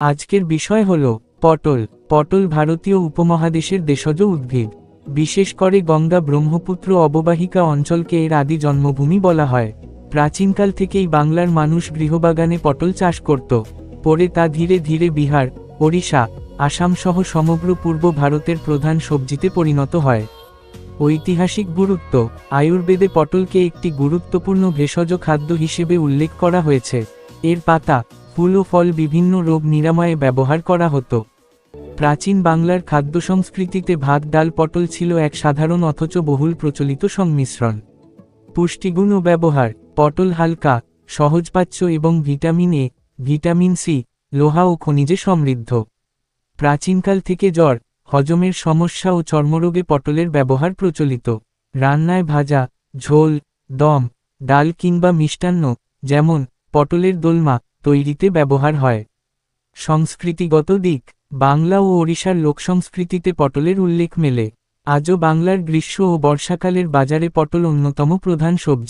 আজকের বিষয় হল পটল। পটল ভারতীয় উপমহাদেশের দেশজ উদ্ভিদ। বিশেষ করে গঙ্গা ব্রহ্মপুত্র অববাহিকা অঞ্চলকে এর আদি জন্মভূমি বলা হয়। প্রাচীনকাল থেকেই বাংলার মানুষ গৃহবাগানে পটল চাষ করত। পরে তা ধীরে ধীরে বিহার, ওড়িশা, আসাম সহ সমগ্র পূর্ব ভারতের প্রধান সবজিতে পরিণত হয়। ঐতিহাসিক গুরুত্ব। আয়ুর্বেদে পটলকে একটি গুরুত্বপূর্ণ ভেষজ খাদ্য হিসেবে উল্লেখ করা হয়েছে। এর পাতা, ফুল ও ফল বিভিন্ন রোগ নিরাময়ে ব্যবহার করা হতো। প্রাচীন বাংলার খাদ্য সংস্কৃতিতে ভাত, ডাল, পটল ছিল এক সাধারণ অথচ বহুল প্রচলিত সংমিশ্রণ। পুষ্টিগুণ ও ব্যবহার। পটল হালকা, সহজপাচ্য এবং ভিটামিন এ, ভিটামিন সি, লোহা ও খনিজে সমৃদ্ধ। প্রাচীনকাল থেকে জ্বর, হজমের সমস্যা ও চর্মরোগে পটলের ব্যবহার প্রচলিত। রান্নায় ভাজা, ঝোল, দম, ডাল কিংবা মিষ্টান্ন, যেমন পটলের দোলমা, তৈরিতে ব্যবহার হয়। সংস্কৃতিগত দিক। বাংলা ও ওড়িশার লোকসংস্কৃতিতে পটলের উল্লেখ মেলে। আজও বাংলার গ্রীষ্ম ও বর্ষাকালের বাজারে পটল অন্যতম প্রধান সবজি।